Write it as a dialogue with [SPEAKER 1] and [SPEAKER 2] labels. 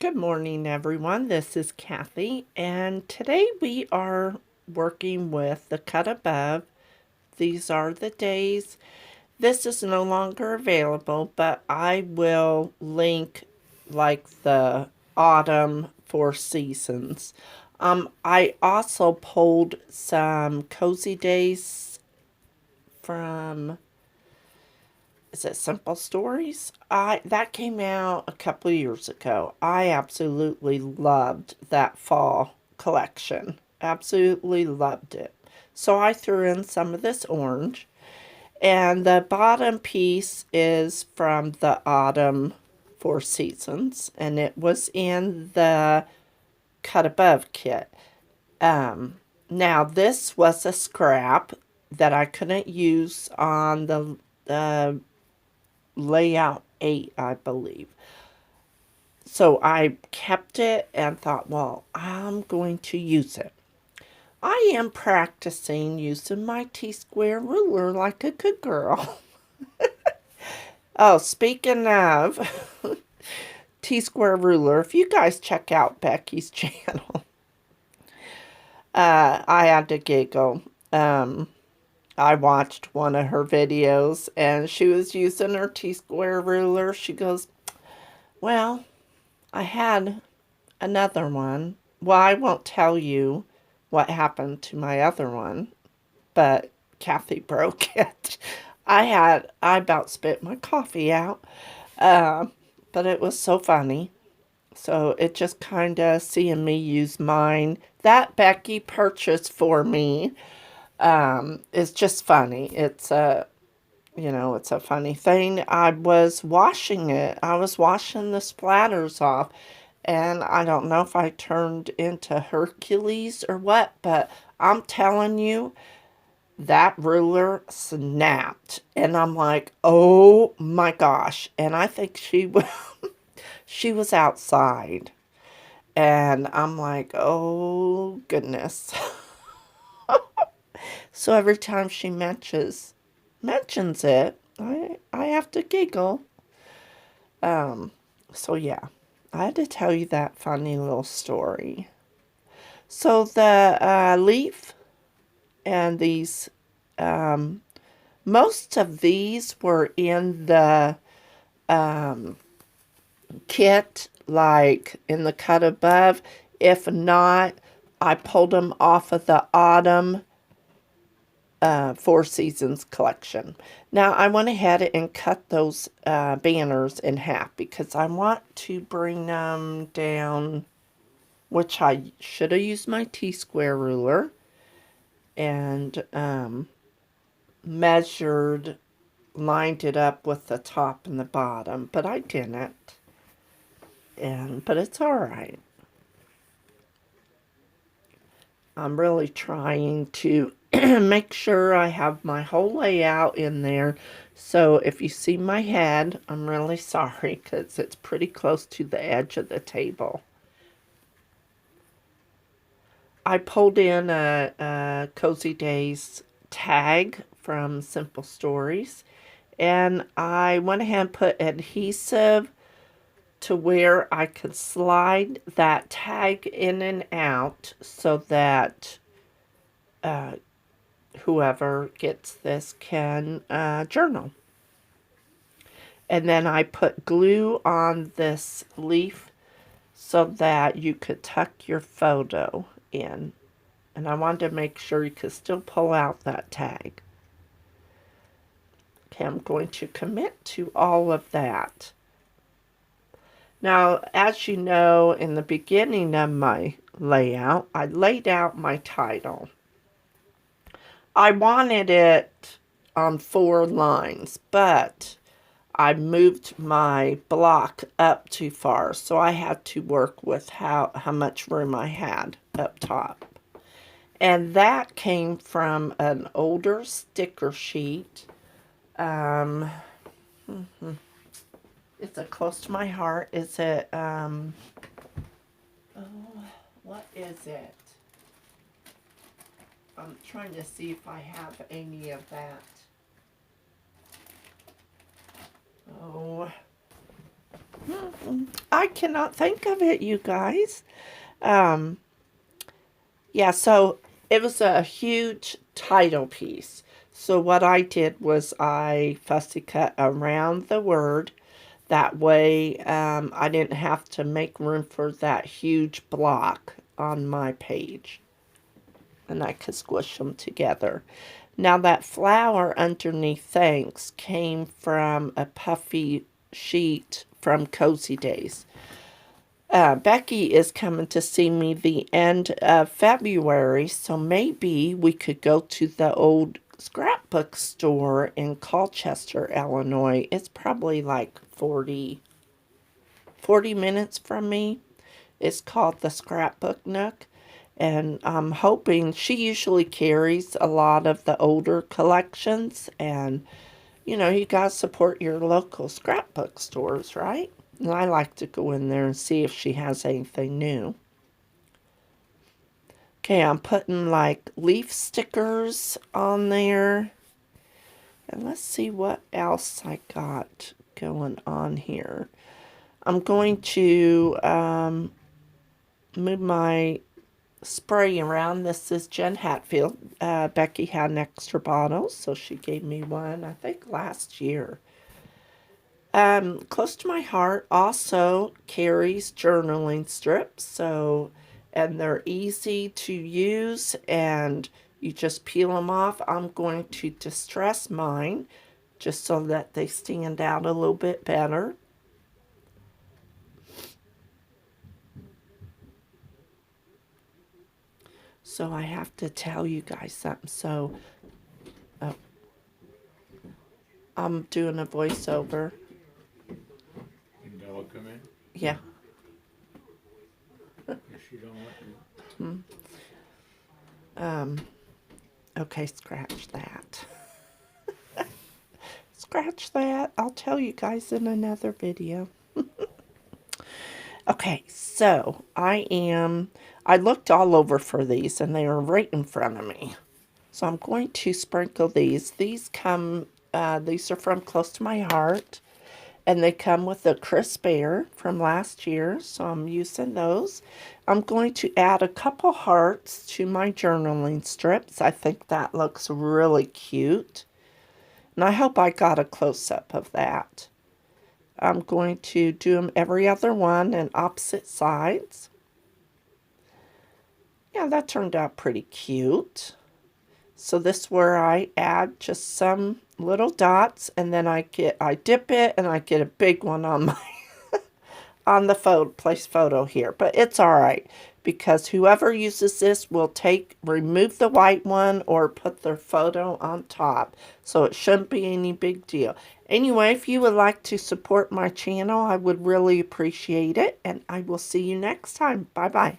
[SPEAKER 1] Good morning, everyone. This is Kathy, and today we are working with the cut above. These are the days. This is no longer available, but I will link like the autumn four seasons. I also pulled some cozy days from, is it Simple Stories? I that came out a couple years ago. I absolutely loved that fall collection. Absolutely loved it. So I threw in some of this orange, and the bottom piece is from the autumn four seasons, and it was in the cut above kit. Um, Now this was a scrap that I couldn't use on the layout 8, I believe. So I kept it and thought, well, I'm going to use it. I am practicing using my T-square ruler like a good girl. Oh, speaking of T-square ruler, if you guys check out Becky's channel, I had to giggle. I watched one of her videos and she was using her T-square ruler. She goes, well, I had another one. Well, I won't tell you what happened to my other one, but Kathy broke it. I about spit my coffee out, uh, but it was so funny. So it just kind of seeing me use mine that Becky purchased for me is just funny. It's a funny thing. I was washing it. I was washing the splatters off, and I don't know if I turned into Hercules or what, but I'm telling you, that ruler snapped. And I'm like, oh my gosh. And I think she was outside. And I'm like, oh goodness. So every time she mentions it, I have to giggle. Um, so yeah, I had to tell you that funny little story. So the leaf and these, um, most of these were in the um, kit, like in the cut above. If not, I pulled them off of the autumn Four Seasons collection. Now I went ahead and cut those banners in half because I want to bring them down, which I should have used my T-square ruler and measured, lined it up with the top and the bottom, but I didn't. But it's all right. I'm really trying to make sure I have my whole layout in there. So if you see my head, I'm really sorry because it's pretty close to the edge of the table. I pulled in a Cozy Days tag from Simple Stories, and I went ahead and put adhesive to where I could slide that tag in and out so that uh, whoever gets this can journal. And then I put glue on this leaf so that you could tuck your photo in. And I wanted to make sure you could still pull out that tag. Okay, I'm going to commit to all of that. Now, as you know, in the beginning of my layout, I laid out my title. I wanted it on 4 lines, but I moved my block up too far, so I had to work with how much room I had up top. And that came from an older sticker sheet. Um, It's a close to my heart. Is it, oh, what is it? I'm trying to see if I have any of that. Oh, I cannot think of it, you guys. Um, yeah, so it was a huge title piece. So what I did was I fussy cut around the word. That way I didn't have to make room for that huge block on my page. And I could squish them together. Now that flower underneath Thanks came from a puffy sheet from Cozy Days. Becky is coming to see me the end of February, so maybe we could go to the old scrapbook store in Colchester, Illinois. It's probably like 40 minutes from me. It's called the Scrapbook Nook. And I'm hoping she usually carries a lot of the older collections. And, you know, you got to support your local scrapbook stores, right? And I like to go in there and see if she has anything new. Okay, I'm putting like leaf stickers on there. And let's see what else I got going on here. I'm going to move my spray around. This is Jen Hatfield. Becky had an extra bottle, so she gave me one, I think, last year. Close to my heart also carries journaling strips, and they're easy to use, and you just peel them off. I'm going to distress mine just so that they stand out a little bit better. So I have to tell you guys something. So I'm doing a voiceover.
[SPEAKER 2] And Bella come in?
[SPEAKER 1] Yeah.
[SPEAKER 2] If she don't want to.
[SPEAKER 1] Okay, scratch that. Scratch that. I'll tell you guys in another video. Okay, so I looked all over for these and they are right in front of me. So I'm going to sprinkle these. These are from Close to My Heart. And they come with a crisp air from last year, so I'm using those. I'm going to add a couple hearts to my journaling strips. I think that looks really cute. And I hope I got a close-up of that. I'm going to do them every other one and opposite sides. Yeah, that turned out pretty cute. So this is where I add just some little dots, and then I dip it and I get a big one on my on the place photo here. But it's all right because whoever uses this will remove the white one or put their photo on top. So it shouldn't be any big deal. Anyway, if you would like to support my channel, I would really appreciate it. And I will see you next time. Bye-bye.